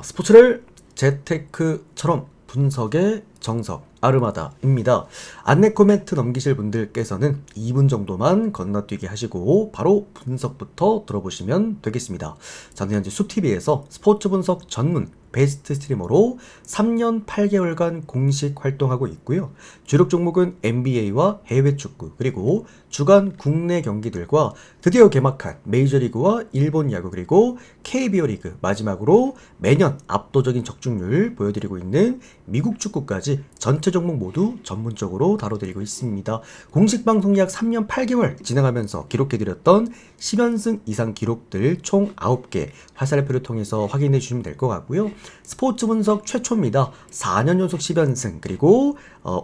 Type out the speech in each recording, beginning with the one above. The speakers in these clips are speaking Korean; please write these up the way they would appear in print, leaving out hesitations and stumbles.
스포츠를 재테크처럼 분석의 정석 아르마다입니다. 안내 코멘트 넘기실 분들께서는 2분 정도만 건너뛰기 하시고 바로 분석부터 들어보시면 되겠습니다. 저는 현재 숲TV에서 스포츠 분석 전문 베스트 스트리머로 3년 8개월간 공식 활동하고 있고요. 주력 종목은 NBA와 해외 축구, 그리고 주간 국내 경기들과 드디어 개막한 메이저리그와 일본 야구, 그리고 KBO 리그, 마지막으로 매년 압도적인 적중률 보여드리고 있는 미국 축구까지 전체 종목 모두 전문적으로 다뤄드리고 있습니다. 공식 방송 약 3년 8개월 진행하면서 기록해드렸던 10연승 이상 기록들 총 9개 화살표를 통해서 확인해 주시면 될 것 같고요. 스포츠 분석 최초입니다. 4년 연속 10연승, 그리고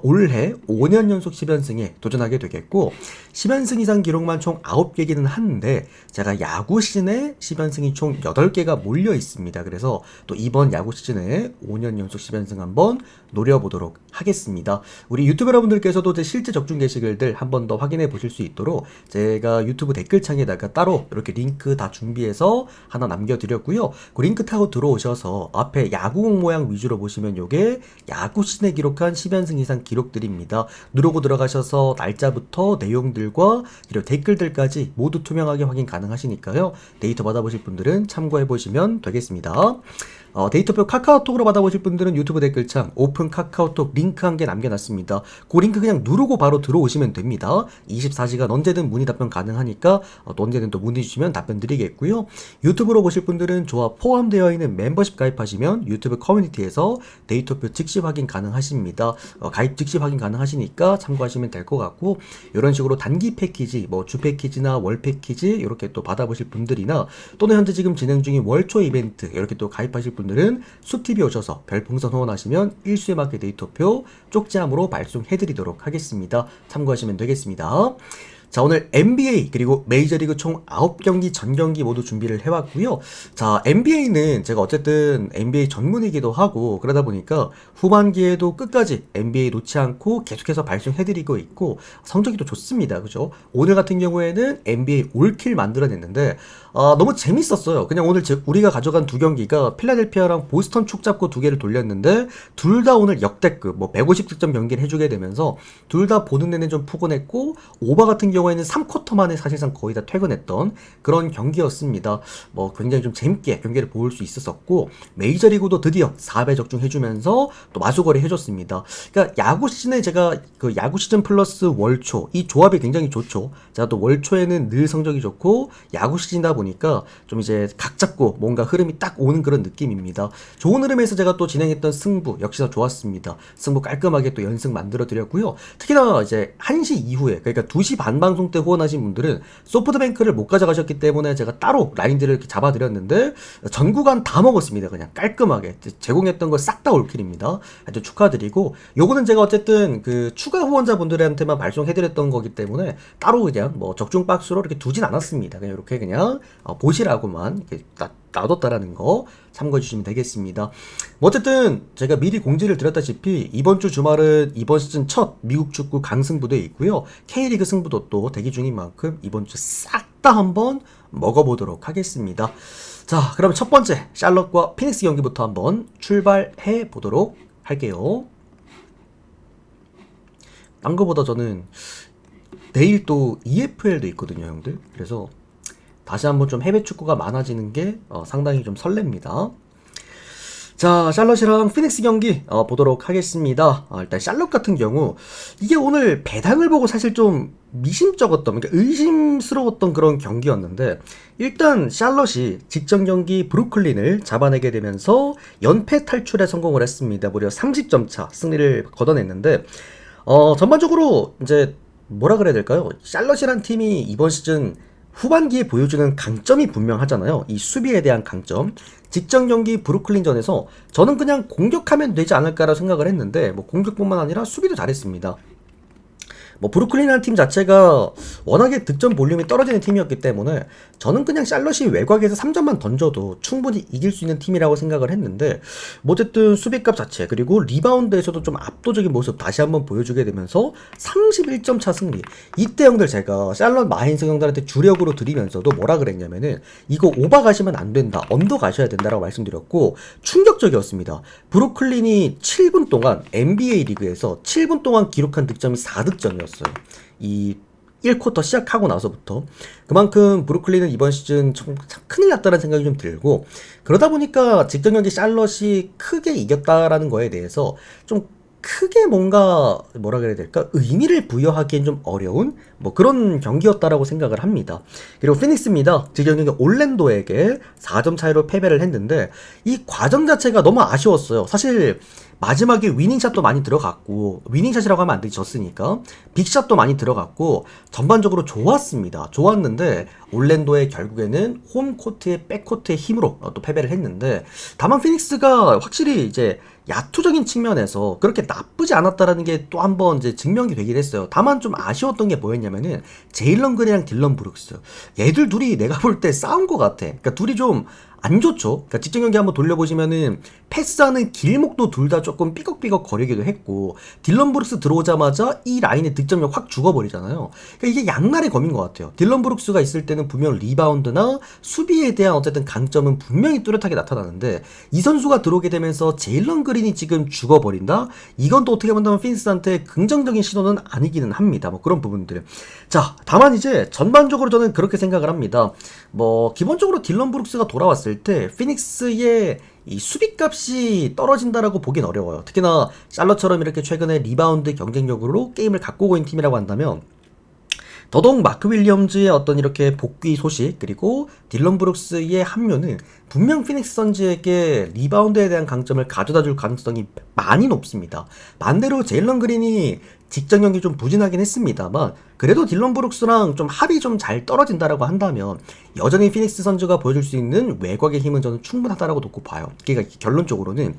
올해 5년 연속 10연승에 도전하게 되겠고, 10연승 이상 기록만 총 9개기는 한데 제가 야구 시즌에 10연승이 총 8개가 몰려 있습니다. 그래서 또 이번 야구 시즌에 5년 연속 10연승 한번 노려보도록 하겠습니다. 우리 유튜브 여러분들께서도 제 실제 적중 게시글들 한 번 더 확인해 보실 수 있도록 제가 유튜브 댓글창에다가 따로 이렇게 링크 다 준비해서 하나 남겨드렸고요. 그 링크 타고 들어오셔서 앞에 야구공 모양 위주로 보시면 요게 야구 시즌에 기록한 10연승 이상 기록들입니다. 누르고 들어가셔서 날짜부터 내용들과 그리고 댓글들까지 모두 투명하게 확인 가능하시니까요. 데이터 받아보실 분들은 참고해 보시면 되겠습니다. 데이터표 카카오톡으로 받아보실 분들은 유튜브 댓글창 오픈 카카오톡 링크 한 개 남겨놨습니다. 그 링크 그냥 누르고 바로 들어오시면 됩니다. 24시간 언제든 문의 답변 가능하니까 언제든 또 문의 주시면 답변 드리겠고요. 유튜브로 보실 분들은 조합 포함되어 있는 membership 가입하시면 유튜브 커뮤니티에서 데이터표 즉시 확인 가능하십니다. 가입 즉시 확인 가능하시니까 참고하시면 될 것 같고, 이런 식으로 단기 패키지, 뭐 주 패키지나 월 패키지 이렇게 또 받아보실 분들이나 또는 현재 지금 진행 중인 월초 이벤트 이렇게 또 가입하실 분들은 숲TV 오셔서 별풍선 후원하시면 일수에 맞게 데이터표 쪽지함으로 발송해드리도록 하겠습니다. 참고하시면 되겠습니다. 자, 오늘 NBA 그리고 메이저리그 총 9경기 전경기 모두 준비를 해왔고요. 자, NBA는 제가 어쨌든 NBA 전문이기도 하고 그러다 보니까 후반기에도 끝까지 NBA 놓지 않고 계속해서 발송해드리고 있고 성적이 또 좋습니다. 그죠? 오늘 같은 경우에는 NBA 올킬 만들어냈는데 너무 재밌었어요. 그냥 오늘 우리가 가져간 두 경기가 필라델피아랑 보스턴 축 잡고 두 개를 돌렸는데 둘 다 오늘 역대급 150득점 경기를 해주게 되면서 둘 다 보는 내내 좀 푸근했고, 오바 같은 경우에는 3쿼터 만에 사실상 거의 다 퇴근했던 그런 경기였습니다. 굉장히 좀 재밌게 경기를 볼 수 있었었고, 메이저리그도 드디어 4배 적중해주면서 또 마수거리 해줬습니다. 그러니까 야구 시즌에 제가 그 야구 시즌 플러스 월초 이 조합이 굉장히 좋죠. 제가 또 월초에는 늘 성적이 좋고 야구 시즌이다 보니까 좀 이제 각 잡고 뭔가 흐름이 딱 오는 그런 느낌입니다. 좋은 흐름에서 제가 또 진행했던 승부 역시나 좋았습니다. 승부 깔끔하게 또 연승 만들어 드렸고요. 특히나 이제 1시 이후에, 그러니까 2시 반 방송 때 후원하신 분들은 소프트뱅크를 못 가져가셨기 때문에 제가 따로 라인들을 이렇게 잡아드렸는데 전 구간 다 먹었습니다. 그냥 깔끔하게 제공했던 거 싹 다 올킬입니다. 아주 축하드리고, 요거는 제가 어쨌든 그 추가 후원자분들한테만 발송해드렸던 거기 때문에 따로 그냥 적중 박스로 이렇게 두진 않았습니다. 그냥 이렇게 그냥 보시라고만 이렇게 놔뒀다라는 거 참고해 주시면 되겠습니다. 어쨌든 제가 미리 공지를 드렸다시피 이번 주 주말은 이번 시즌 첫 미국 축구 강승부도 있고요. K리그 승부도 또 대기 중인 만큼 이번 주 싹 다 한번 먹어보도록 하겠습니다. 자, 그럼 첫 번째 샬럿과 피닉스 경기부터 한번 출발해 보도록 할게요. 딴 거보다 저는 내일 또 EFL도 있거든요, 형들. 그래서 다시 한번 좀 해외 축구가 많아지는 게 상당히 좀 설렙니다. 자, 샬럿이랑 피닉스 경기 보도록 하겠습니다. 일단 샬럿 같은 경우 이게 오늘 배당을 보고 사실 좀 미심쩍었던, 그러니까 의심스러웠던 그런 경기였는데, 일단 샬럿이 직전 경기 브루클린을 잡아내게 되면서 연패 탈출에 성공을 했습니다. 무려 30점 차 승리를 거둬냈는데, 전반적으로 이제 뭐라 그래야 될까요? 샬럿이란 팀이 이번 시즌 후반기에 보여주는 강점이 분명하잖아요. 이 수비에 대한 강점. 직전 경기 브루클린전에서 저는 그냥 공격하면 되지 않을까라고 생각을 했는데 공격뿐만 아니라 수비도 잘했습니다. 뭐 브루클린이라는 팀 자체가 워낙에 득점 볼륨이 떨어지는 팀이었기 때문에 저는 그냥 샬럿이 외곽에서 3점만 던져도 충분히 이길 수 있는 팀이라고 생각을 했는데, 뭐 어쨌든 수비값 자체 그리고 리바운드에서도 좀 압도적인 모습 다시 한번 보여주게 되면서 31점 차 승리. 이때 형들 제가 샬럿 마인스 형들한테 주력으로 드리면서도 뭐라 그랬냐면은 이거 오바 가시면 안 된다, 언더 가셔야 된다라고 말씀드렸고, 충격적이었습니다. 브루클린이 7분 동안 NBA 리그에서 7분 동안 기록한 득점이 4득점이었어요. 이 1쿼터 시작하고 나서부터. 그만큼 브루클린은 이번 시즌 참 큰일 났다는 생각이 좀 들고, 그러다 보니까 직전 경기 샬럿이 크게 이겼다라는 거에 대해서 좀 크게 뭔가 뭐라 그래야 될까, 의미를 부여하기엔 좀 어려운 뭐 그런 경기였다라고 생각을 합니다. 그리고 피닉스입니다. 직전 경기 올랜도에게 4점 차이로 패배를 했는데 이 과정 자체가 너무 아쉬웠어요. 사실 마지막에 위닝샷도 많이 들어갔고, 위닝샷이라고 하면 안 되지, 졌으니까 빅샷도 많이 들어갔고 전반적으로 좋았습니다. 좋았는데 올랜도의 결국에는 홈코트의 백코트의 힘으로 또 패배를 했는데, 다만 피닉스가 확실히 이제 야투적인 측면에서 그렇게 나쁘지 않았다라는 게 또 한 번 이제 증명이 되긴 했어요. 다만 좀 아쉬웠던 게 뭐였냐면은 제일런 그린이랑 딜런 브룩스, 얘들 둘이 내가 볼 때 싸운 것 같아. 그러니까 둘이 좀 안 좋죠. 그러니까 직전 경기 한번 돌려보시면은 패스하는 길목도 둘 다 조금 삐걱삐걱 거리기도 했고, 딜런 브룩스 들어오자마자 이 라인의 득점력 확 죽어버리잖아요. 그러니까 이게 양날의 검인 것 같아요. 딜런 브룩스가 있을 때는 분명 리바운드나 수비에 대한 어쨌든 강점은 분명히 뚜렷하게 나타나는데, 이 선수가 들어오게 되면서 제일런 그린이 지금 죽어버린다? 이건 또 어떻게 본다면 피닉스한테 긍정적인 신호는 아니기는 합니다. 뭐 그런 부분들. 자, 다만 이제 전반적으로 저는 그렇게 생각을 합니다. 뭐 기본적으로 딜런 브룩스가 돌아왔을 때 피닉스의 이 수비값이 떨어진다라고 보긴 어려워요. 특히나 샬럿처럼 이렇게 최근에 리바운드 경쟁력으로 게임을 가꾸고 있는 팀이라고 한다면, 더더욱 마크 윌리엄즈의 어떤 이렇게 복귀 소식 그리고 딜런 브룩스의 합류는 분명 피닉스 선즈에게 리바운드에 대한 강점을 가져다 줄 가능성이 많이 높습니다. 반대로 제일런 그린이 직전 경기 좀 부진하긴 했습니다만, 그래도 딜런 브룩스랑 좀 합이 좀 잘 떨어진다라고 한다면 여전히 피닉스 선즈가 보여줄 수 있는 외곽의 힘은 저는 충분하다라고 놓고 봐요. 그러니까 결론적으로는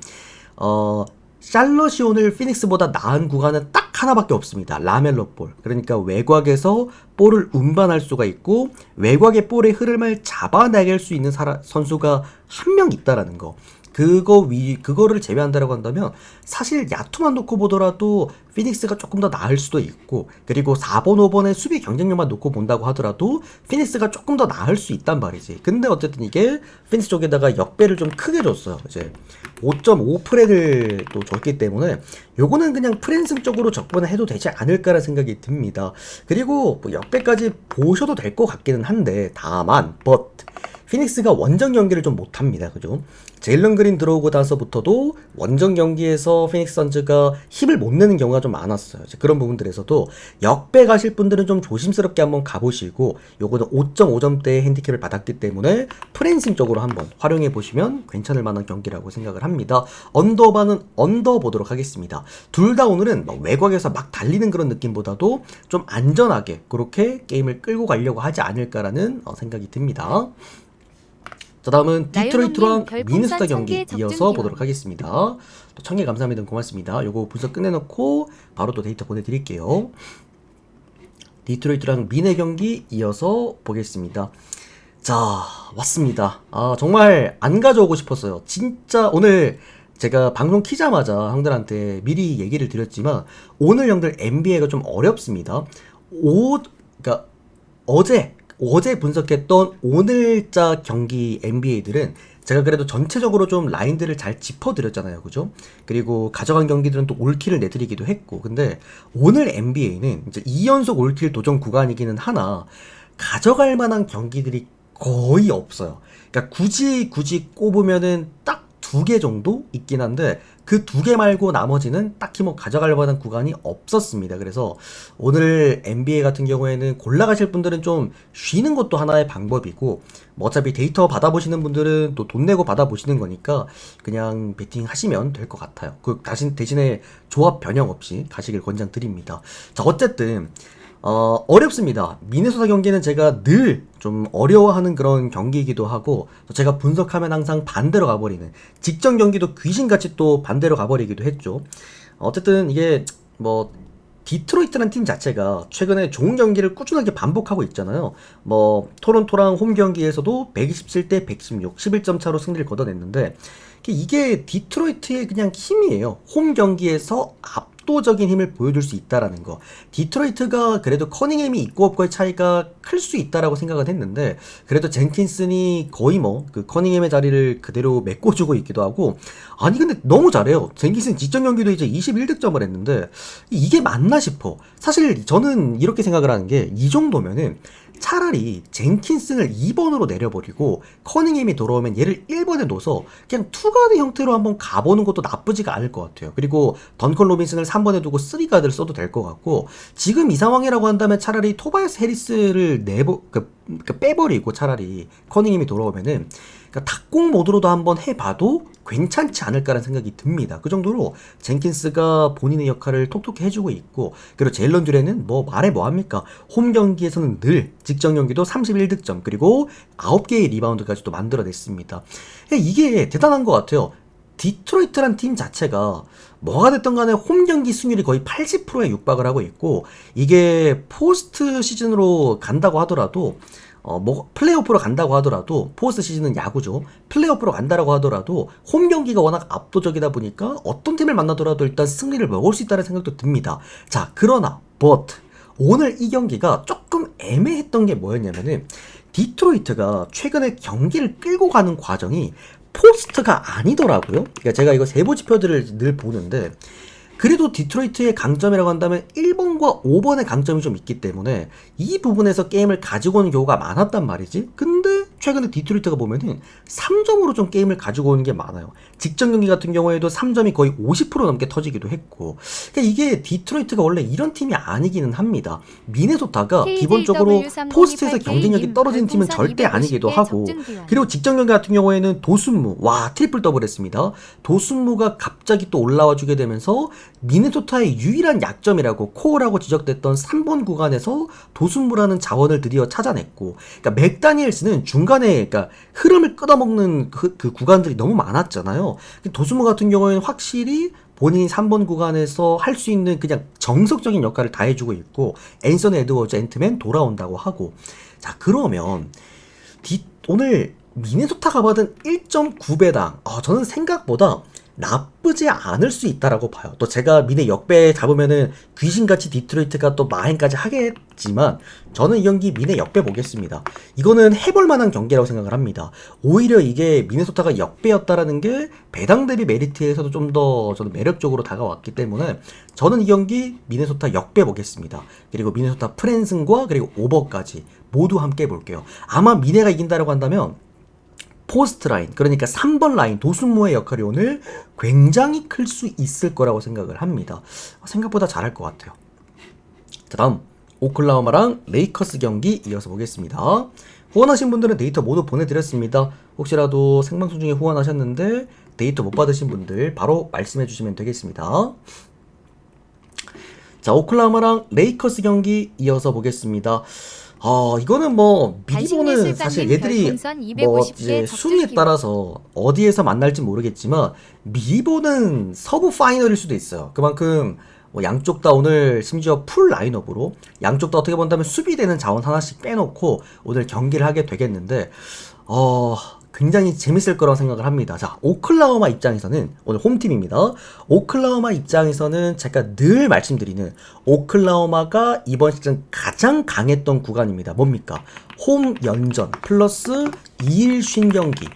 샬럿이 오늘 피닉스보다 나은 구간은 딱 하나밖에 없습니다. 라멜로 볼. 그러니까 외곽에서 볼을 운반할 수가 있고 외곽의 볼의 흐름을 잡아내길 수 있는 선수가 한 명 있다라는 거. 그거를 제외한다라고 한다면 사실 야투만 놓고 보더라도 피닉스가 조금 더 나을 수도 있고, 그리고 4번 5번의 수비 경쟁력만 놓고 본다고 하더라도 피닉스가 조금 더 나을 수 있단 말이지. 근데 어쨌든 이게 피닉스 쪽에다가 역배를 좀 크게 줬어요. 이제 5.5 프렌을 또 줬기 때문에 요거는 그냥 프랜승 쪽으로 접근을 해도 되지 않을까라는 생각이 듭니다. 그리고 뭐 역배까지 보셔도 될 것 같기는 한데, 다만 피닉스가 원정 경기를 좀 못합니다. 그죠? 제일런 그린 들어오고 나서부터도 원정 경기에서 피닉스 선즈가 힘을 못 내는 경우가 좀 많았어요. 그런 부분들에서도 역배 가실 분들은 좀 조심스럽게 한번 가보시고, 요거는 5.5점대의 핸디캡을 받았기 때문에 프랜싱 쪽으로 한번 활용해 보시면 괜찮을 만한 경기라고 생각을 합니다. 언더바는 언더 보도록 하겠습니다. 둘 다 오늘은 뭐 외곽에서 막 달리는 그런 느낌보다도 좀 안전하게 그렇게 게임을 끌고 가려고 하지 않을까라는 생각이 듭니다. 자, 다음은 디트로이트랑 미네소타 경기 이어서 보도록 하겠습니다. 또 1000개 감사합니다. 고맙습니다. 요거 분석 끝내놓고 바로 또 데이터 보내드릴게요. 디트로이트랑 미네 경기 이어서 보겠습니다. 자, 왔습니다. 정말 안 가져오고 싶었어요. 진짜 오늘 제가 방송 키자마자 형들한테 미리 얘기를 드렸지만, 오늘 형들 NBA가 좀 어렵습니다. 그러니까 어제 분석했던 오늘자 경기 NBA들은 제가 그래도 전체적으로 좀 라인들을 잘 짚어드렸잖아요. 그죠? 그리고 가져간 경기들은 또 올킬을 내드리기도 했고, 근데 오늘 NBA는 이제 2연속 올킬 도전 구간이기는 하나 가져갈 만한 경기들이 거의 없어요. 그러니까 굳이 꼽으면은 딱 2개 정도 있긴 한데, 그 2개 말고 나머지는 딱히 뭐 가져갈 만한 구간이 없었습니다. 그래서 오늘 NBA 같은 경우에는 골라가실 분들은 좀 쉬는 것도 하나의 방법이고, 뭐 어차피 데이터 받아보시는 분들은 또 돈 내고 받아보시는 거니까 그냥 베팅 하시면 될 것 같아요. 그 대신에 조합 변형 없이 가시길 권장드립니다. 자, 어쨌든 어렵습니다. 미네소타 경기는 제가 늘 좀 어려워하는 그런 경기이기도 하고, 제가 분석하면 항상 반대로 가버리는, 직전 경기도 귀신같이 또 반대로 가버리기도 했죠. 어쨌든 이게 뭐 디트로이트라는 팀 자체가 최근에 좋은 경기를 꾸준하게 반복하고 있잖아요. 뭐 토론토랑 홈 경기에서도 127대 116, 11점 차로 승리를 거둬냈는데 이게 디트로이트의 그냥 힘이에요. 홈 경기에서 압도적인 힘을 보여줄 수 있다라는 거. 디트로이트가 그래도 커닝햄이 있고 없고의 차이가 클 수 있다라고 생각은 했는데 그래도 젠킨슨이 거의 뭐 그 커닝햄의 자리를 그대로 메꿔주고 있기도 하고 아니 근데 너무 잘해요. 젠킨슨 직전 경기도 이제 21득점을 했는데 이게 맞나 싶어. 사실 저는 이렇게 생각을 하는 게 이 정도면은 차라리 젠킨슨을 2번으로 내려버리고 커닝햄이 돌아오면 얘를 1번에 둬서 그냥 투가드 형태로 한번 가보는 것도 나쁘지가 않을 것 같아요. 그리고 던컨 로빈슨을 3번에 두고 3가드를 써도 될 것 같고 지금 이 상황이라고 한다면 차라리 토바이스 해리스를 빼버리고 차라리 커닝햄이 돌아오면은 닭공 모드로도 한번 해봐도 괜찮지 않을까라는 생각이 듭니다. 그 정도로 젠킨스가 본인의 역할을 톡톡히 해주고 있고 그리고 제일런 듀렌은 뭐 말해 뭐합니까? 홈 경기에서는 늘 직전 경기도 31득점 그리고 9개의 리바운드까지도 만들어냈습니다. 이게 대단한 것 같아요. 디트로이트란 팀 자체가 뭐가 됐던 간에 홈 경기 승률이 거의 80%에 육박을 하고 있고 이게 포스트 시즌으로 간다고 하더라도 뭐 플레이오프로 간다고 하더라도 포스트 시즌은 야구죠. 플레이오프로 간다라고 하더라도 홈 경기가 워낙 압도적이다 보니까 어떤 팀을 만나더라도 일단 승리를 먹을 수 있다는 생각도 듭니다. 자 그러나 오늘 이 경기가 조금 애매했던 게 뭐였냐면은 디트로이트가 최근에 경기를 끌고 가는 과정이 포스트가 아니더라고요. 그러니까 제가 이거 세부 지표들을 늘 보는데 그래도 디트로이트의 강점이라고 한다면 1번과 5번의 강점이 좀 있기 때문에 이 부분에서 게임을 가지고 오는 경우가 많았단 말이지. 근데 최근에 디트로이트가 보면은 3점으로 좀 게임을 가지고 오는 게 많아요. 직전 경기 같은 경우에도 3점이 거의 50% 넘게 터지기도 했고 그러니까 이게 디트로이트가 원래 이런 팀이 아니기는 합니다. 미네소타가 기본적으로 포스트에서 경쟁력이 떨어진 팀은 절대 아니기도 하고 그리고 직전 경기 같은 경우에는 도순무 트리플 더블 했습니다. 도순무가 갑자기 또 올라와 주게 되면서 미네소타의 유일한 약점이라고 코어라고 지적됐던 3번 구간에서 도순무라는 자원을 드디어 찾아냈고 그러니까 맥다니엘스는 중간에 그러니까 흐름을 끊어먹는 그 구간들이 너무 많았잖아요. 도순무 같은 경우에는 확실히 본인이 3번 구간에서 할 수 있는 그냥 정석적인 역할을 다 해주고 있고 앤서니 에드워즈 앤트맨 돌아온다고 하고 자 그러면 오늘 미네소타가 받은 1.9배당 저는 생각보다 나쁘지 않을 수 있다라고 봐요. 또 제가 미네 역배 잡으면은 귀신같이 디트로이트가 또 마행까지 하겠지만 저는 이 경기 미네 역배 보겠습니다. 이거는 해볼 만한 경기라고 생각을 합니다. 오히려 이게 미네소타가 역배였다라는 게 배당 대비 메리트에서도 좀 더 저는 매력적으로 다가왔기 때문에 저는 이 경기 미네소타 역배 보겠습니다. 그리고 미네소타 프랜슨과 그리고 오버까지 모두 함께 볼게요. 아마 미네가 이긴다라고 한다면 포스트 라인 그러니까 3번 라인 도순무의 역할이 오늘 굉장히 클 수 있을 거라고 생각을 합니다. 생각보다 잘할 것 같아요. 자 다음 오클라호마랑 레이커스 경기 이어서 보겠습니다. 후원하신 분들은 데이터 모두 보내드렸습니다. 혹시라도 생방송 중에 후원하셨는데 데이터 못 받으신 분들 바로 말씀해 주시면 되겠습니다. 자 오클라호마랑 레이커스 경기 이어서 보겠습니다. 이거는 뭐 미리보는 사실 얘들이 뭐 이제 순위에 따라서 어디에서 만날지 모르겠지만 미리보는 서부 파이널일 수도 있어요. 그만큼 뭐 양쪽 다 오늘 심지어 풀 라인업으로 양쪽 다 어떻게 본다면 수비되는 자원 하나씩 빼놓고 오늘 경기를 하게 되겠는데 굉장히 재밌을 거라고 생각을 합니다. 자, 오클라호마 입장에서는 오늘 홈팀입니다. 오클라호마 입장에서는 제가 늘 말씀드리는 오클라호마가 이번 시즌 가장 강했던 구간입니다. 뭡니까? 홈 연전 플러스 2일 쉰 경기.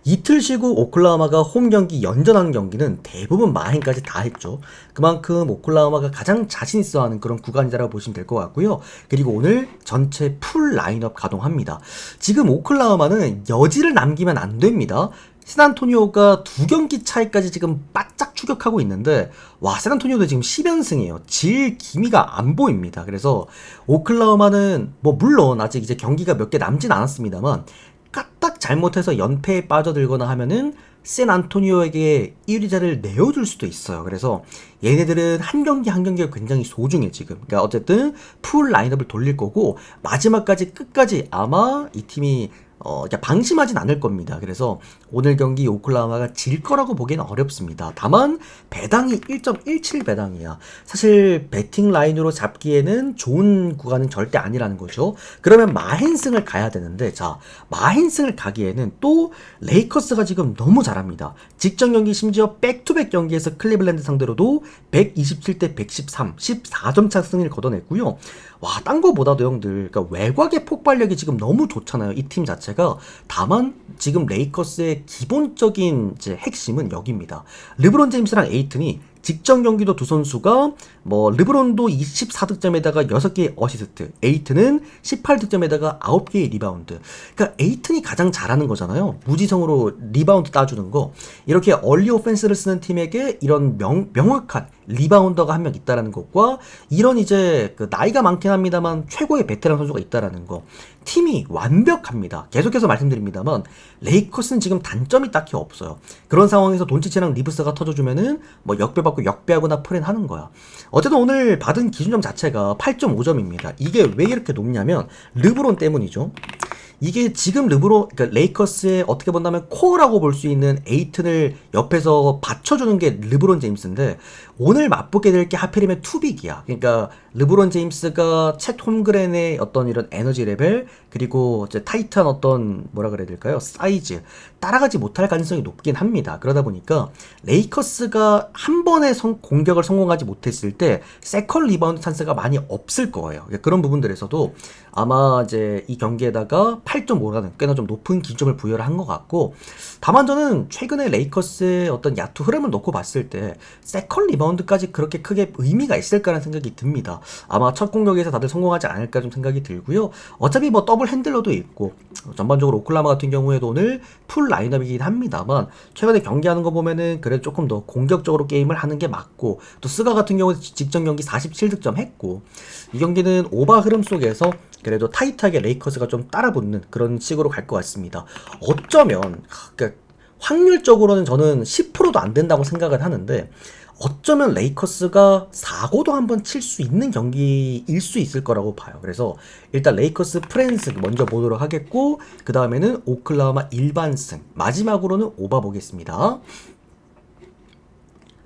이틀 쉬고 오클라호마가 홈 경기 연전한 경기는 대부분 마행까지 다 했죠. 그만큼 오클라호마가 가장 자신 있어 하는 그런 구간이라고 보시면 될 것 같고요. 그리고 오늘 전체 풀 라인업 가동합니다. 지금 오클라호마는 여지를 남기면 안 됩니다. 샌안토니오가 2경기 차이까지 지금 바짝 추격하고 있는데 샌안토니오도 지금 10연승이에요. 질 기미가 안 보입니다. 그래서 오클라호마는 뭐 물론 아직 이제 경기가 몇 개 남진 않았습니다만 까딱 잘못해서 연패에 빠져들거나 하면은 샌안토니오에게 1위자를 내어줄 수도 있어요. 그래서 얘네들은 한 경기 한 경기가 굉장히 소중해 지금. 그러니까 어쨌든 풀 라인업을 돌릴 거고 마지막까지 끝까지 아마 이 팀이 그냥 방심하진 않을 겁니다. 그래서 오늘 경기 오클라호마가 질 거라고 보기는 어렵습니다. 다만 배당이 1.17 배당이야. 사실 배팅 라인으로 잡기에는 좋은 구간은 절대 아니라는 거죠. 그러면 마헨승을 가야 되는데, 자, 마헨승을 가기에는 또 레이커스가 지금 너무 잘합니다. 직전 경기 심지어 백투백 경기에서 클리블랜드 상대로도 127대 113, 14점 차 승리를 거둬냈고요. 와, 딴 거보다도 형들, 그러니까 외곽의 폭발력이 지금 너무 좋잖아요. 이 팀 자체가. 다만 지금 레이커스의 기본적인 이제 핵심은 여기입니다. 르브론 제임스랑 에이튼이 직전 경기도 두 선수가 뭐 르브론도 24득점에다가 6개의 어시스트, 에이튼은 18득점에다가 9개의 리바운드. 그러니까 에이튼이 가장 잘하는 거잖아요. 무지성으로 리바운드 따주는 거. 이렇게 얼리 오펜스를 쓰는 팀에게 이런 명확한 리바운더가 한 명 있다라는 것과 이런 이제 그 나이가 많긴 합니다만 최고의 베테랑 선수가 있다라는 거. 팀이 완벽합니다. 계속해서 말씀드립니다만 레이커스는 지금 단점이 딱히 없어요. 그런 상황에서 돈치치랑 리브스가 터져주면은 뭐 역배받고 역배하거나 프렌하는 거야. 어쨌든 오늘 받은 기준점 자체가 8.5점입니다. 이게 왜 이렇게 높냐면 르브론 때문이죠. 이게 지금 그러니까 레이커스의 어떻게 본다면 코어라고 볼 수 있는 에이튼을 옆에서 받쳐주는 게 르브론 제임스인데 오늘 맛보게 될 게 하필이면 투빅이야. 그러니까 르브론 제임스가 챗 홈그렌의 어떤 이런 에너지 레벨 그리고 이제 타이트한 어떤 뭐라 그래야 될까요? 사이즈 따라가지 못할 가능성이 높긴 합니다. 그러다 보니까 레이커스가 한 번의 공격을 성공하지 못했을 때 세컨 리바운드 찬스가 많이 없을 거예요. 그러니까 그런 부분들에서도 아마 이제 이 경기에다가 8.5라는 꽤나 좀 높은 기점을 부여를 한 것 같고 다만 저는 최근에 레이커스의 어떤 야투 흐름을 놓고 봤을 때 세컨 리바운드까지 그렇게 크게 의미가 있을까라는 생각이 듭니다. 아마 첫 공격에서 다들 성공하지 않을까 좀 생각이 들고요. 어차피 뭐 더블 핸들러도 있고 전반적으로 오클라호마 같은 경우에도 오늘 풀 라인업이긴 합니다만 최근에 경기하는 거 보면은 그래도 조금 더 공격적으로 게임을 하는 게 맞고 또 스가 같은 경우에 직전 경기 47득점 했고 이 경기는 오바 흐름 속에서 그래도 타이트하게 레이커스가 좀 따라붙는 그런 식으로 갈 것 같습니다. 어쩌면 그러니까 확률적으로는 저는 10%도 안 된다고 생각을 하는데 어쩌면 레이커스가 사고도 한번 칠 수 있는 경기일 수 있을 거라고 봐요. 그래서 일단 레이커스 프렌스 먼저 보도록 하겠고 그 다음에는 오클라호마 일반승 마지막으로는 오바 보겠습니다.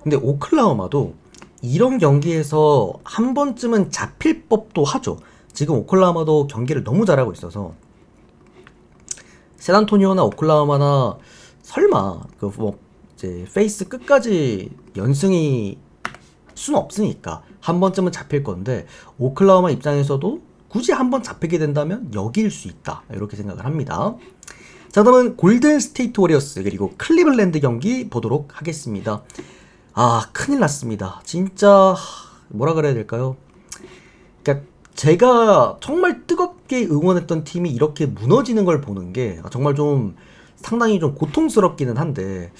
근데 오클라호마도 이런 경기에서 한 번쯤은 잡힐 법도 하죠. 지금 오클라호마도 경기를 너무 잘하고 있어서 샌안토니오나 오클라호마나 설마 그 뭐 이제 페이스 끝까지 연승이 수는 없으니까 한 번쯤은 잡힐 건데 오클라호마 입장에서도 굳이 한 번 잡히게 된다면 여기일 수 있다 이렇게 생각을 합니다. 자, 그러면 골든 스테이트 워리어스 그리고 클리블랜드 경기 보도록 하겠습니다. 아, 큰일 났습니다. 진짜 뭐라 그래야 될까요? 그러니까 제가 정말 뜨겁게 응원했던 팀이 이렇게 무너지는 걸 보는 게 정말 좀 상당히 좀 고통스럽기는 한데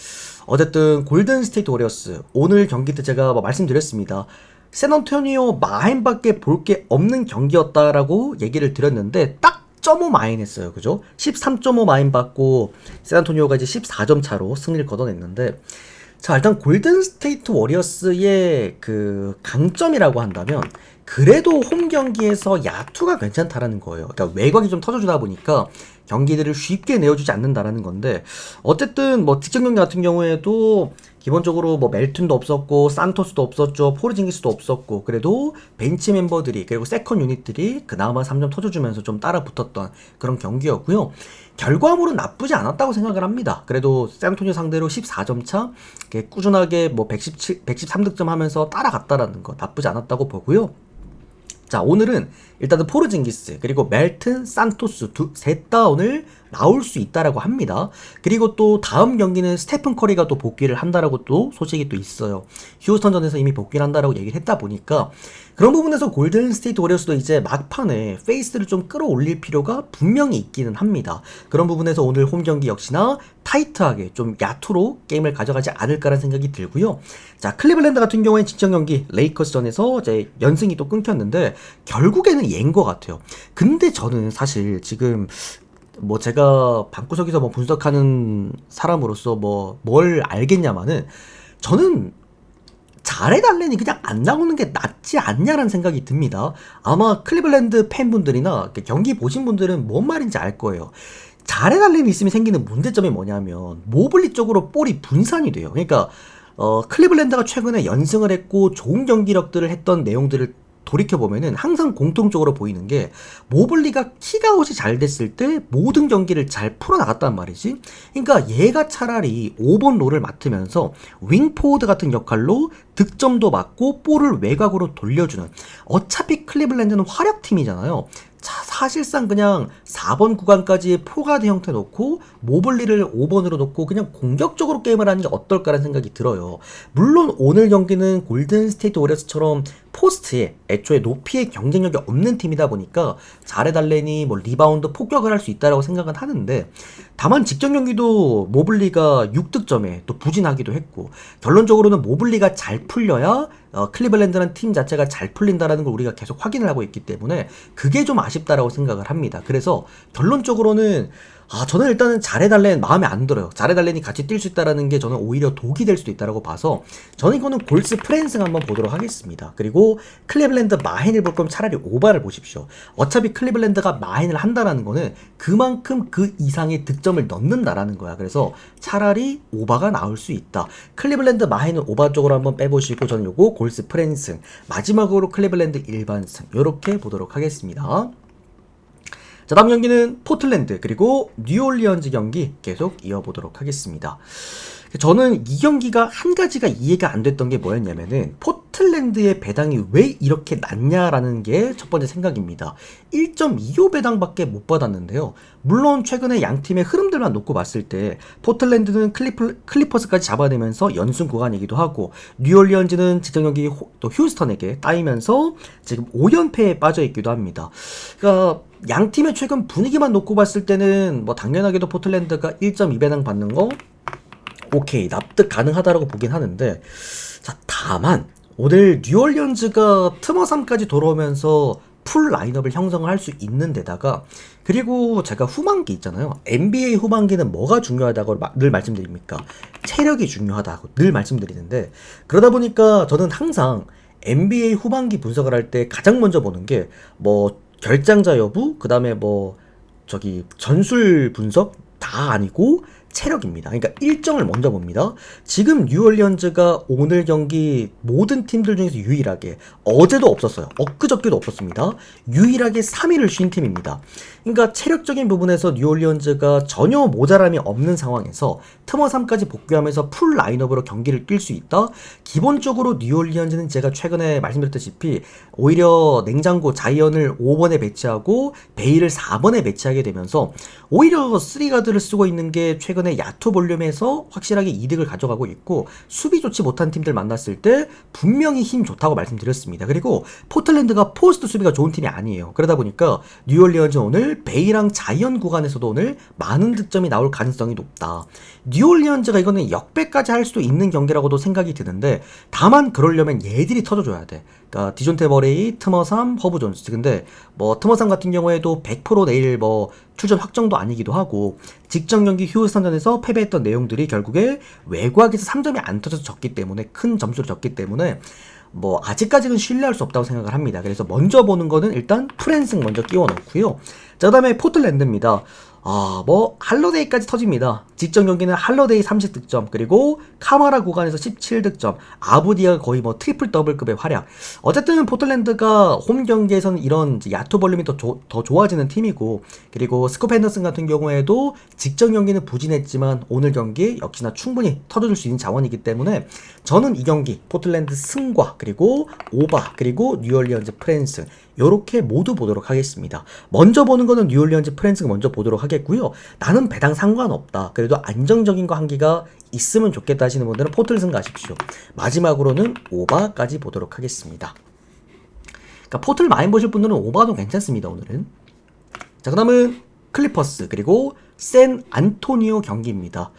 어쨌든 골든 스테이트 워리어스 오늘 경기 때 제가 말씀드렸습니다. 샌안토니오 마인밖에 볼 게 없는 경기였다라고 얘기를 드렸는데 딱 0.5 마인 했어요. 그죠? 13.5 마인 받고 샌안토니오가 이제 14점 차로 승리를 거둬냈는데 자, 일단 골든 스테이트 워리어스의 그 강점이라고 한다면 그래도 홈 경기에서 야투가 괜찮다라는 거예요. 그러니까 외곽이 좀 터져주다 보니까 경기들을 쉽게 내어주지 않는다라는 건데 어쨌든 뭐 직전 경기 같은 경우에도 기본적으로 뭐 멜튼도 없었고 산토스도 없었죠. 포르징기스도 없었고 그래도 벤치 멤버들이 그리고 세컨 유닛들이 그나마 3점 터져주면서 좀 따라 붙었던 그런 경기였고요. 결과물은 나쁘지 않았다고 생각을 합니다. 그래도 샌안토니오 상대로 14점 차 꾸준하게 뭐 113득점 하면서 따라갔다라는 거 나쁘지 않았다고 보고요. 자, 오늘은 일단은 포르징기스 그리고 멜튼, 산토스 셋 다 오늘 나올 수 있다라고 합니다. 그리고 또 다음 경기는 스테픈 커리가 또 복귀를 한다라고 또 소식이 또 있어요. 휴스턴전에서 이미 복귀를 한다라고 얘기를 했다 보니까 그런 부분에서 골든 스테이트 워리어스도 이제 막판에 페이스를 좀 끌어올릴 필요가 분명히 있기는 합니다. 그런 부분에서 오늘 홈 경기 역시나 타이트하게 좀 야투로 게임을 가져가지 않을까라는 생각이 들고요. 자, 클리블랜드 같은 경우에는 직전 경기 레이커스전에서 이제 연승이 또 끊겼는데 결국에는 얘인 것 같아요. 근데 저는 사실 지금 뭐 제가 방구석에서 뭐 분석하는 사람으로서 뭐 뭘 알겠냐마는 저는 잘해달래니 그냥 안 나오는 게 낫지 않냐라는 생각이 듭니다. 아마 클리블랜드 팬분들이나 경기 보신 분들은 뭔 말인지 알 거예요. 자렛 알렌이 있으면 생기는 문제점이 뭐냐면 모블리 쪽으로 볼이 분산이 돼요. 그러니까 클리블랜드가 최근에 연승을 했고 좋은 경기력들을 했던 내용들을 돌이켜보면은 항상 공통적으로 보이는 게 모블리가 킥아웃이 잘 됐을 때 모든 경기를 잘 풀어나갔단 말이지. 그러니까 얘가 차라리 5번 롤을 맡으면서 윙포워드 같은 역할로 득점도 맞고 볼을 외곽으로 돌려주는, 어차피 클리블랜드는 활약팀이잖아요. 자, 사실상 그냥 4번 구간까지 포가드 형태 놓고 모블리를 5번으로 놓고 그냥 공격적으로 게임을 하는 게 어떨까라는 생각이 들어요. 물론 오늘 경기는 골든 스테이트 워리어스처럼 포스트에 애초에 높이의 경쟁력이 없는 팀이다 보니까 자렛 알렌이 뭐 리바운드 폭격을 할 수 있다라고 생각은 하는데, 다만 직전 경기도 모블리가 6득점에 또 부진하기도 했고, 결론적으로는 모블리가 잘 풀려야 클리블랜드라는 팀 자체가 잘 풀린다라는 걸 우리가 계속 확인을 하고 있기 때문에 그게 좀 아쉽다라고 생각을 합니다. 그래서 결론적으로는 저는 일단은 자렛 알렌 마음에 안 들어요. 자렛 알렌이 같이 뛸 수 있다라는 게 저는 오히려 독이 될 수도 있다라고 봐서 저는 이거는 골스 프랜승 한번 보도록 하겠습니다. 그리고 클리블랜드 마헨을 볼 거면 차라리 오바를 보십시오. 어차피 클리블랜드가 마헨을 한다라는 거는 그만큼 그 이상의 득점을 넣는다라는 거야. 그래서 차라리 오바가 나올 수 있다. 클리블랜드 마헨은 오바 쪽으로 한번 빼보시고 저는 요거 골스 프랜승, 마지막으로 클리블랜드 일반승 요렇게 보도록 하겠습니다. 자, 다음 경기는 포틀랜드 그리고 뉴올리언즈 경기 계속 이어보도록 하겠습니다. 저는 이 경기가 한 가지가 이해가 안 됐던 게 뭐였냐면은 포틀랜드의 배당이 왜 이렇게 낮냐라는 게 첫 번째 생각입니다. 1.25 배당밖에 못 받았는데요. 물론 최근에 양 팀의 흐름들만 놓고 봤을 때 포틀랜드는 클리퍼스까지 잡아내면서 연승 구간이기도 하고, 뉴올리언즈는 직전 경기 또 휴스턴에게 따이면서 지금 5연패에 빠져 있기도 합니다. 그러니까 양 팀의 최근 분위기만 놓고 봤을 때는 뭐 당연하게도 포틀랜드가 1.2배당 받는 거 오케이, 납득 가능하다라고 보긴 하는데, 자, 다만 오늘 뉴올리언즈가 트머3까지 돌아오면서 풀 라인업을 형성을 할 수 있는 데다가, 그리고 제가 후반기 있잖아요. NBA 후반기는 뭐가 중요하다고 늘 말씀드립니까? 체력이 중요하다고 늘 말씀드리는데, 그러다 보니까 저는 항상 NBA 후반기 분석을 할 때 가장 먼저 보는 게 뭐 결장자 여부, 그 다음에 뭐 전술 분석 다 아니고 체력입니다. 그러니까 일정을 먼저 봅니다. 지금 뉴올리언즈가 오늘 경기 모든 팀들 중에서 유일하게, 어제도 없었어요. 엊그저께도 없었습니다. 유일하게 3일을 쉰 팀입니다. 그러니까 체력적인 부분에서 뉴올리언즈가 전혀 모자람이 없는 상황에서 트머3까지 복귀하면서 풀 라인업으로 경기를 뛸 수 있다? 기본적으로 뉴올리언즈는 제가 최근에 말씀드렸다시피 오히려 냉장고 자이언을 5번에 배치하고 베일을 4번에 배치하게 되면서 오히려 3가드를 쓰고 있는 게 최근에 야투 볼륨에서 확실하게 이득을 가져가고 있고, 수비 좋지 못한 팀들 만났을 때 분명히 힘 좋다고 말씀드렸습니다. 그리고 포틀랜드가 포스트 수비가 좋은 팀이 아니에요. 그러다 보니까 뉴올리언즈 오늘 베이랑 자이언 구간에서도 오늘 많은 득점이 나올 가능성이 높다. 뉴올리언즈가 이거는 역배까지 할 수도 있는 경기라고도 생각이 드는데, 다만 그러려면 얘들이 터져줘야 돼. 그러니까 디존테 머레이, 트머3, 허브 존스. 근데 뭐 트머3 같은 경우에도 100% 내일 뭐 출전 확정도 아니기도 하고, 직전 경기 휴스턴전에서 패배했던 내용들이 결국에 외곽에서 3점이 안 터져서 졌기 때문에, 큰 점수를 졌기 때문에 뭐 아직까지는 신뢰할 수 없다고 생각을 합니다. 그래서 먼저 보는 거는 일단 프랜승 먼저 끼워 넣고요. 자, 그 다음에 포틀랜드입니다. 뭐 할러데이까지 터집니다. 직전 경기는 할러데이 30득점, 그리고 카마라 구간에서 17득점, 아부디아가 거의 뭐 트리플 더블급의 활약. 어쨌든 포틀랜드가 홈 경기에서는 이런 야투 볼륨이 더 좋아지는 팀이고, 그리고 스콧 헨더슨 같은 경우에도 직전 경기는 부진했지만 오늘 경기 역시나 충분히 터져줄 수 있는 자원이기 때문에 저는 이 경기 포틀랜드 승과 그리고 오바 그리고 뉴올리언즈 프랜승 요렇게 모두 보도록 하겠습니다. 먼저 보는 거는 뉴올리언즈 프랜스가 먼저 보도록 하겠고요. 나는 배당 상관없다, 그래도 안정적인 거 한 개가 있으면 좋겠다 하시는 분들은 포틀승 가십시오. 마지막으로는 오바까지 보도록 하겠습니다. 그러니까 포틀 많이 보실 분들은 오바도 괜찮습니다, 오늘은. 자, 그 다음은 클리퍼스 그리고 샌 안토니오 경기입니다.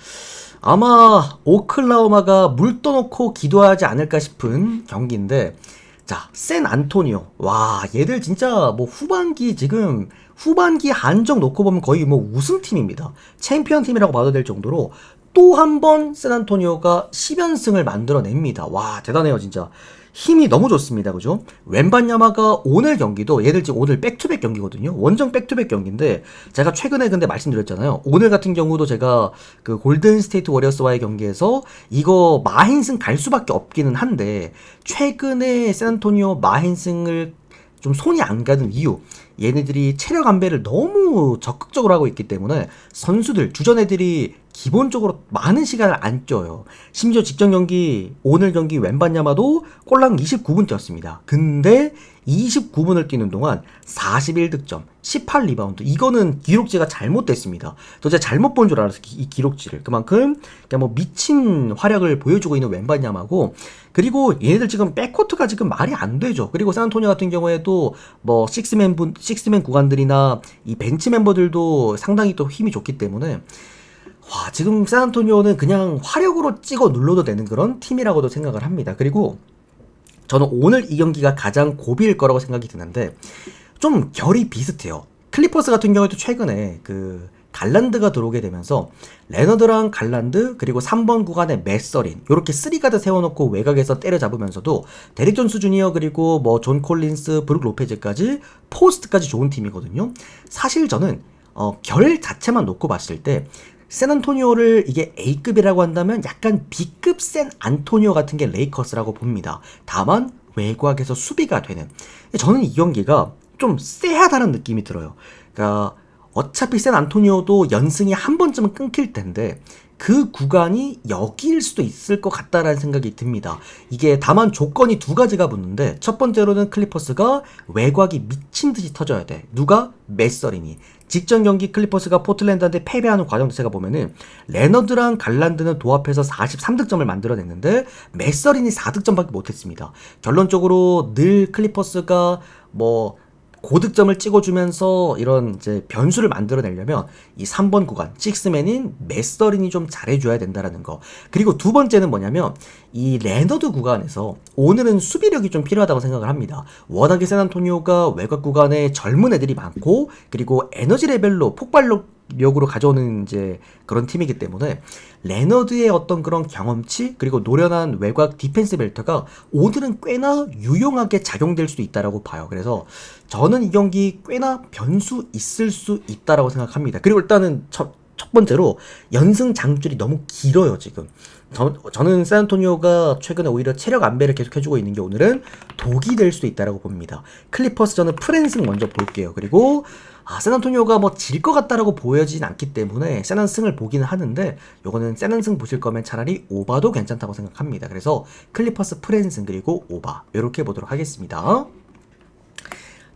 아마 오클라호마가 물 떠놓고 기도하지 않을까 싶은 경기인데, 자, 샌 안토니오. 와, 얘들 진짜 뭐 후반기 한정 놓고 보면 거의 뭐 우승팀입니다. 챔피언 팀이라고 봐도 될 정도로 또 한 번 샌 안토니오가 10연승을 만들어냅니다. 와, 대단해요, 진짜. 힘이 너무 좋습니다. 그죠? 웬반야마가 오늘 경기도 얘들 지금 오늘 백투백 경기거든요. 원정 백투백 경기인데 제가 최근에 근데 말씀드렸잖아요. 오늘 같은 경우도 제가 그 골든 스테이트 워리어스와의 경기에서 이거 마힌승 갈 수밖에 없기는 한데 최근에 샌안토니오 마힌승을 좀 손이 안 가는 이유, 얘네들이 체력 안배를 너무 적극적으로 하고 있기 때문에 선수들, 주전 애들이 기본적으로 많은 시간을 안 껴요. 심지어 직전 경기, 오늘 경기 웬반야마도 꼴랑 29분 뛰었습니다. 근데 29분을 뛰는 동안 41득점, 18리바운드. 이거는 기록지가 잘못됐습니다. 저 제가 잘못 본 줄 알았어요. 이 기록지를. 그만큼 그냥 뭐 미친 활약을 보여주고 있는 웬반야마고, 그리고 얘네들 지금 백코트가 지금 말이 안 되죠. 그리고 샌안토니오 같은 경우에도 뭐 식스맨 구간들이나 이 벤치 멤버들도 상당히 또 힘이 좋기 때문에 와, 지금 샌안토니오는 그냥 화력으로 찍어 눌러도 되는 그런 팀이라고도 생각을 합니다. 그리고 저는 오늘 이 경기가 가장 고비일 거라고 생각이 드는데 좀 결이 비슷해요. 클리퍼스 같은 경우에도 최근에 그 갈란드가 들어오게 되면서 레너드랑 갈란드 그리고 3번 구간에 맥서린 요렇게 3가드 세워놓고 외곽에서 때려잡으면서도 데릭 존스 주니어 그리고 뭐 존 콜린스, 브룩 로페즈까지 포스트까지 좋은 팀이거든요. 사실 저는 결 자체만 놓고 봤을 때 샌안토니오를 이게 A급이라고 한다면 약간 B급 샌안토니오 같은 게 레이커스라고 봅니다. 다만 외곽에서 수비가 되는. 저는 이 경기가 좀 쎄하다는 느낌이 들어요. 그러니까 어차피 샌안토니오도 연승이 한 번쯤은 끊길 텐데 그 구간이 여기일 수도 있을 것 같다라는 생각이 듭니다. 이게 다만 조건이 두 가지가 붙는데 첫 번째로는 클리퍼스가 외곽이 미친 듯이 터져야 돼. 누가? 맥서린이. 직전 경기 클리퍼스가 포틀랜드한테 패배하는 과정 자체가 보면은 레너드랑 갈란드는 도합해서 43득점을 만들어냈는데 맥서린이 4득점밖에 못했습니다. 결론적으로 늘 클리퍼스가 뭐 고득점을 찍어주면서 이런 이제 변수를 만들어내려면 이 3번 구간, 식스맨인 맥서린이 좀 잘해줘야 된다라는 거. 그리고 두 번째는 뭐냐면 이 레너드 구간에서 오늘은 수비력이 좀 필요하다고 생각을 합니다. 워낙에 샌안토니오가 외곽 구간에 젊은 애들이 많고 그리고 에너지 레벨로 폭발력으로 가져오는 이제 그런 팀이기 때문에 레너드의 어떤 그런 경험치 그리고 노련한 외곽 디펜스 벨트가 오늘은 꽤나 유용하게 작용될 수도 있다라고 봐요. 그래서 저는 이 경기 꽤나 변수 있을 수 있다라고 생각합니다. 그리고 일단은 첫 번째로 연승 장줄이 너무 길어요. 지금 저는 샌안토니오가 최근에 오히려 체력 안배를 계속 해주고 있는 게 오늘은 독이 될 수도 있다라고 봅니다. 클리퍼스 저는 프랜승 먼저 볼게요. 그리고 샌안토니오가 뭐 질 것 같다라고 보여지진 않기 때문에 샌안승을 보기는 하는데 요거는 샌안승 보실 거면 차라리 오바도 괜찮다고 생각합니다. 그래서 클리퍼스 프랜승 그리고 오바 이렇게 보도록 하겠습니다.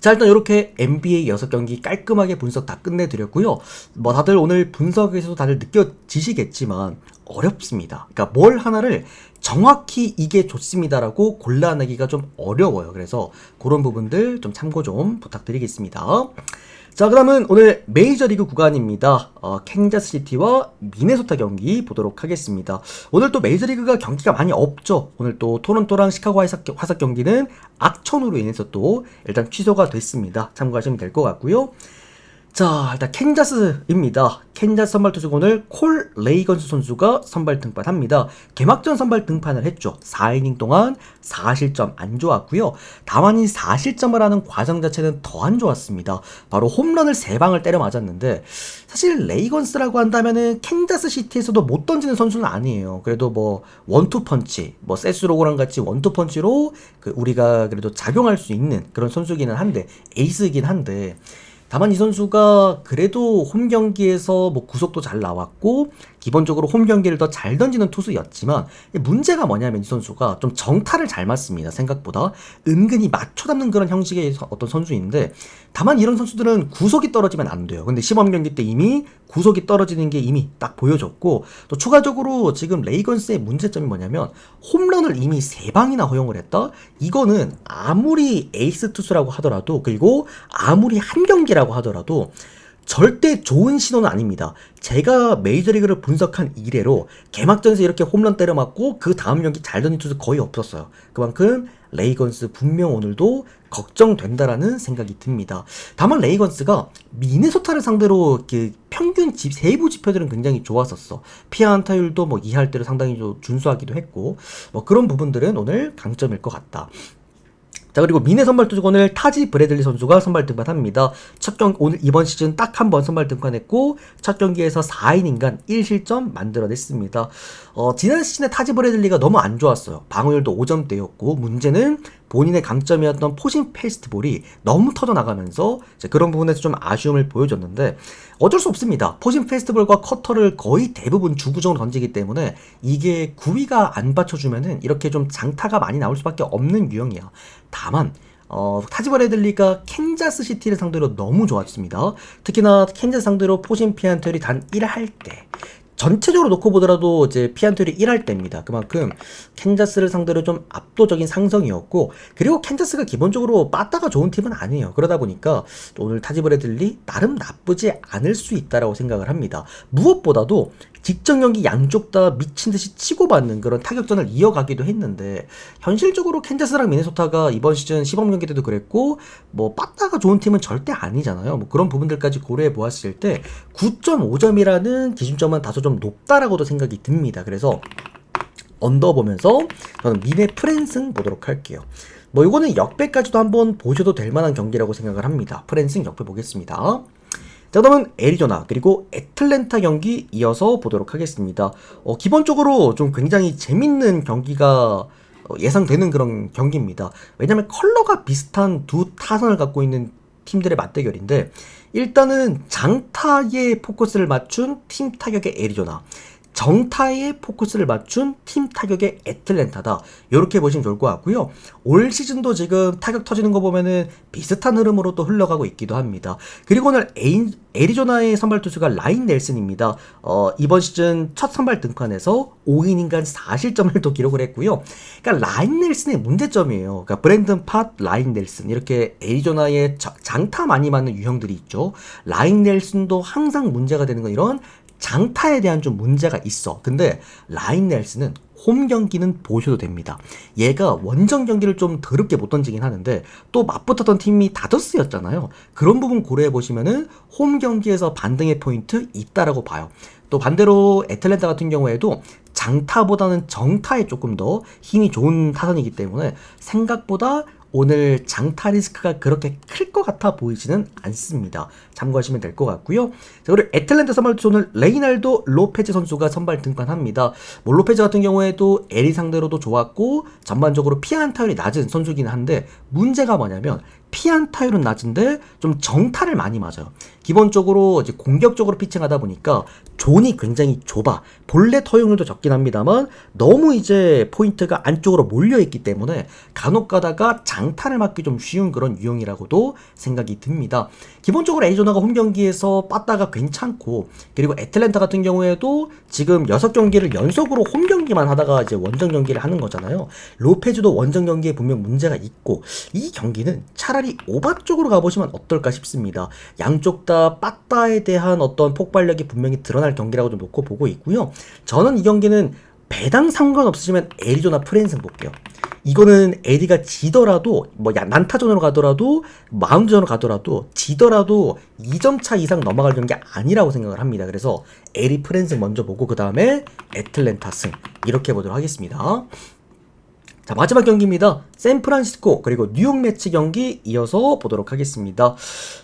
자, 일단 이렇게 NBA 6경기 깔끔하게 분석 다 끝내드렸고요. 뭐 다들 오늘 분석에서도 다들 느껴지시겠지만 어렵습니다. 그러니까 뭘 하나를 정확히 이게 좋습니다라고 골라내기가 좀 어려워요. 그래서 그런 부분들 좀 참고 좀 부탁드리겠습니다. 자, 그러면 오늘 메이저리그 구간입니다. 캔자스시티와 미네소타 경기 보도록 하겠습니다. 오늘 또 메이저리그가 경기가 많이 없죠. 오늘 또 토론토랑 시카고 화삭 경기는 악천후로 인해서 또 일단 취소가 됐습니다. 참고하시면 될 것 같고요. 자, 일단 캔자스입니다. 캔자스 선발 투수가 오늘 콜 레이건스 선수가 선발 등판합니다. 개막전 선발 등판을 했죠. 4이닝 동안 4실점 안 좋았고요. 다만 이 4실점을 하는 과정 자체는 더 안 좋았습니다. 바로 홈런을 3방을 때려 맞았는데 사실 레이건스라고 한다면은 캔자스 시티에서도 못 던지는 선수는 아니에요. 그래도 뭐 원투펀치, 뭐 세스로고랑 같이 원투펀치로 우리가 그래도 작용할 수 있는 그런 선수기는 한데 에이스이긴 한데 다만 이 선수가 그래도 홈 경기에서 뭐 구속도 잘 나왔고 기본적으로 홈 경기를 더 잘 던지는 투수였지만 문제가 뭐냐면 이 선수가 좀 정타를 잘 맞습니다. 생각보다 은근히 맞춰 잡는 그런 형식의 어떤 선수인데 다만 이런 선수들은 구속이 떨어지면 안 돼요. 근데 시범 경기 때 이미 구속이 떨어지는 게 이미 딱 보여줬고 또 추가적으로 지금 레이건스의 문제점이 뭐냐면 홈런을 이미 3방이나 허용을 했다? 이거는 아무리 에이스 투수라고 하더라도 그리고 아무리 한 경기라고 하더라도 절대 좋은 신호는 아닙니다. 제가 메이저리그를 분석한 이래로 개막전에서 이렇게 홈런 때려 맞고 그 다음 경기 잘 던진 투수 거의 없었어요. 그만큼 레이건스 분명 오늘도 걱정된다라는 생각이 듭니다. 다만 레이건스가 미네소타를 상대로 평균 세부 지표들은 굉장히 좋았었어. 피아 안타율도 뭐 2할 때로 상당히 준수하기도 했고, 뭐 그런 부분들은 오늘 강점일 것 같다. 자, 그리고 미네 선발 투수 오늘 타지 브래들리 선수가 선발 등판합니다. 오늘 이번 시즌 딱 한 번 선발 등판했고 첫 경기에서 4이닝간 1실점 만들어냈습니다. 지난 시즌에 타지 브래들리가 너무 안 좋았어요. 방어율도 5점대였고 문제는 본인의 강점이었던 포심 페스트볼이 너무 터져나가면서 그런 부분에서 좀 아쉬움을 보여줬는데 어쩔 수 없습니다. 포심 페스트볼과 커터를 거의 대부분 주구정으로 던지기 때문에 이게 구위가 안 받쳐주면은 이렇게 좀 장타가 많이 나올 수밖에 없는 유형이야. 다만 타지 브래들리가 캔자스시티를 상대로 너무 좋았습니다. 특히나 캔자스 상대로 포심 피안트율이 단 1할 때 전체적으로 놓고 보더라도 이제 피안트율이 1할 때입니다. 그만큼 캔자스를 상대로 좀 압도적인 상성이었고, 그리고 캔자스가 기본적으로 빠따가 좋은 팀은 아니에요. 그러다 보니까 오늘 타지 브래들리 나름 나쁘지 않을 수 있다라고 생각을 합니다. 무엇보다도 직전 경기 양쪽 다 미친듯이 치고받는 그런 타격전을 이어가기도 했는데 현실적으로 캔자스랑 미네소타가 이번 시즌 시범 경기 때도 그랬고 뭐 빠따가 좋은 팀은 절대 아니잖아요. 뭐 그런 부분들까지 고려해 보았을 때 9.5점이라는 기준점은 다소 좀 높다라고도 생각이 듭니다. 그래서 언더 보면서 저는 미네 프랜승 보도록 할게요. 뭐 이거는 역배까지도 한번 보셔도 될 만한 경기라고 생각을 합니다. 프랜승 역배 보겠습니다. 자, 그러면 애리조나 그리고 애틀랜타 경기 이어서 보도록 하겠습니다. 기본적으로 좀 굉장히 재밌는 경기가 예상되는 그런 경기입니다. 왜냐면 컬러가 비슷한 두 타선을 갖고 있는 팀들의 맞대결인데 일단은 장타에 포커스를 맞춘 팀 타격의 애리조나, 정타에 포커스를 맞춘 팀 타격의 애틀랜타다. 이렇게 보시면 좋을 것 같고요. 올 시즌도 지금 타격 터지는 거 보면은 비슷한 흐름으로 또 흘러가고 있기도 합니다. 그리고 오늘 애리조나의 선발 투수가 라인 넬슨입니다. 이번 시즌 첫 선발 등판에서 5이닝간 4실점을 또 기록을 했고요. 그러니까 라인 넬슨의 문제점이에요. 그러니까 브랜든 팟, 라인 넬슨 이렇게 애리조나의 장타 많이 맞는 유형들이 있죠. 라인 넬슨도 항상 문제가 되는 건 이런 장타에 대한 좀 문제가 있어. 근데 라인 넬슨은 홈 경기는 보셔도 됩니다. 얘가 원정 경기를 좀 더럽게 못 던지긴 하는데 또 맞붙었던 팀이 다저스였잖아요. 그런 부분 고려해 보시면은 홈 경기에서 반등의 포인트 있다라고 봐요. 또 반대로 애틀랜타 같은 경우에도 장타보다는 정타에 조금 더 힘이 좋은 타선이기 때문에 생각보다 오늘 장타 리스크가 그렇게 클 것 같아 보이지는 않습니다. 참고하시면 될 것 같고요. 자, 그리고 애틀랜타 선발 투수 오늘 레이날도 로페즈 선수가 선발 등판합니다. 뭐 로페즈 같은 경우에도 에리 상대로도 좋았고 전반적으로 피안타율이 낮은 선수긴 한데 문제가 뭐냐면 피안타율은 낮은데 좀 정타를 많이 맞아요. 기본적으로 이제 공격적으로 피칭하다 보니까 존이 굉장히 좁아. 본래 허용률도 적긴 합니다만 너무 이제 포인트가 안쪽으로 몰려있기 때문에 간혹 가다가 장타를 맞기 좀 쉬운 그런 유형이라고도 생각이 듭니다. 기본적으로 애리조나가 홈 경기에서 빠따가 괜찮고, 그리고 애틀랜타 같은 경우에도 지금 6경기를 연속으로 홈 경기만 하다가 이제 원정 경기를 하는 거잖아요. 로페즈도 원정 경기에 분명 문제가 있고, 이 경기는 차라리 오바 쪽으로 가보시면 어떨까 싶습니다. 양쪽 다 빠따에 대한 어떤 폭발력이 분명히 드러날 경기라고 좀 놓고 보고 있고요. 저는 이 경기는 배당 상관없으시면 애리조나 프랜승 볼게요. 이거는 에리가 지더라도 뭐 난타전으로 가더라도 마운드전으로 가더라도 지더라도 2점 차 이상 넘어갈 경기 아니라고 생각을 합니다. 그래서 에리 프랜승 먼저 보고 그 다음에 애틀랜타 승 이렇게 보도록 하겠습니다. 자, 마지막 경기입니다. 샌프란시스코 그리고 뉴욕 매치 경기 이어서 보도록 하겠습니다.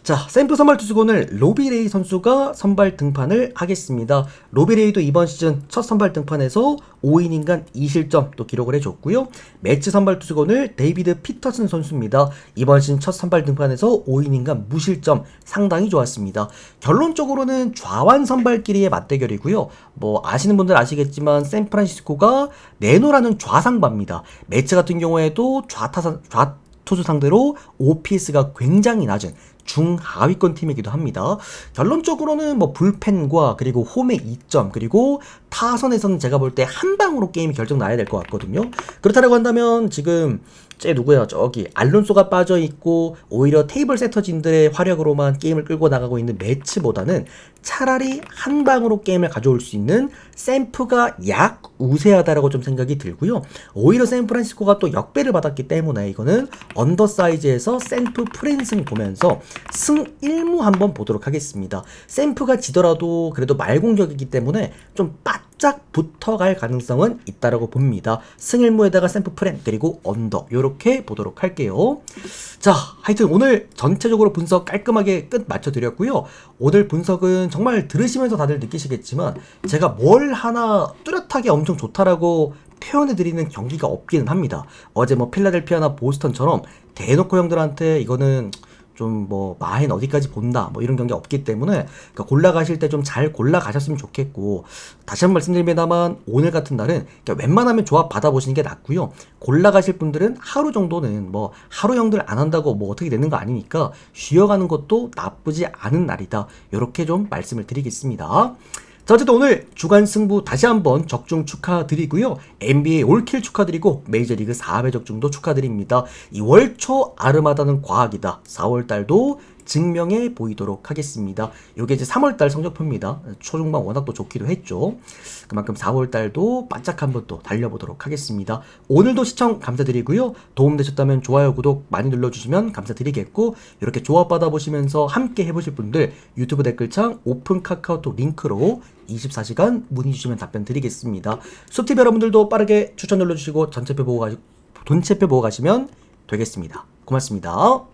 자, 샌프 선발 투수고는 로비레이 선수가 선발 등판을 하겠습니다. 로비레이도 이번 시즌 첫 선발 등판에서 5이닝간 2실점 또 기록을 해줬고요. 매치 선발 투수고는 데이비드 피터슨 선수입니다. 이번 시즌 첫 선발 등판에서 5이닝간 무실점 상당히 좋았습니다. 결론적으로는 좌완 선발끼리의 맞대결이고요. 뭐 아시는 분들 아시겠지만 샌프란시스코가 네노라는 좌상바입니다. 매치 같은 경우에도 좌투수 상대로 OPS가 굉장히 낮은 중하위권 팀이기도 합니다. 결론적으로는 뭐 불펜과 그리고 홈의 2점 그리고 타선에서는 제가 볼 때 한 방으로 게임이 결정 나야 될 것 같거든요. 그렇다고 한다면 지금 누구야 저기 알론소가 빠져있고 오히려 테이블 세터진들의 활약으로만 게임을 끌고 나가고 있는 매치보다는 차라리 한 방으로 게임을 가져올 수 있는 샘프가 약 우세하다라고 좀 생각이 들고요. 오히려 샌프란시스코가 또 역배를 받았기 때문에 이거는 언더사이즈에서 샘프 프랜승 보면서 승 1무 한번 보도록 하겠습니다. 샘프가 지더라도 그래도 말공격이기 때문에 좀 바짝 붙어갈 가능성은 있다라고 봅니다. 승 1무에다가 샘프 프랜 그리고 언더 요렇게 보도록 할게요. 자, 하여튼 오늘 전체적으로 분석 깔끔하게 끝 맞춰드렸고요. 오늘 분석은 정말 들으시면서 다들 느끼시겠지만 제가 뭘 하나 뚜렷하게 엄청 좋다라고 표현해드리는 경기가 없기는 합니다. 어제 뭐 필라델피아나 보스턴처럼 대놓고 형들한테 이거는 좀 뭐 마인 어디까지 본다 뭐 이런 경기 없기 때문에 그러니까 골라가실 때 좀 잘 골라가셨으면 좋겠고, 다시 한번 말씀드립니다만 오늘 같은 날은 그러니까 웬만하면 조합 받아보시는 게 낫고요. 골라가실 분들은 하루 정도는 뭐 하루 형들 안 한다고 뭐 어떻게 되는 거 아니니까 쉬어가는 것도 나쁘지 않은 날이다, 이렇게 좀 말씀을 드리겠습니다. 자, 어쨌든 오늘 주간 승부 다시 한번 적중 축하드리고요. NBA 올킬 축하드리고 메이저리그 4회 적중도 축하드립니다. 이 월초 아르마다는 과학이다. 4월달도 증명해 보이도록 하겠습니다. 요게 이제 3월달 성적표입니다. 초중반 워낙 또 좋기도 했죠. 그만큼 4월달도 바짝 한번 또 달려보도록 하겠습니다. 오늘도 시청 감사드리고요. 도움되셨다면 좋아요, 구독 많이 눌러주시면 감사드리겠고, 이렇게 조합 받아보시면서 함께 해보실 분들 유튜브 댓글창 오픈 카카오톡 링크로 24시간 문의 주시면 답변 드리겠습니다. 숲TV 여러분들도 빠르게 추천 눌러주시고 전체표 보고 가시면 되겠습니다. 고맙습니다.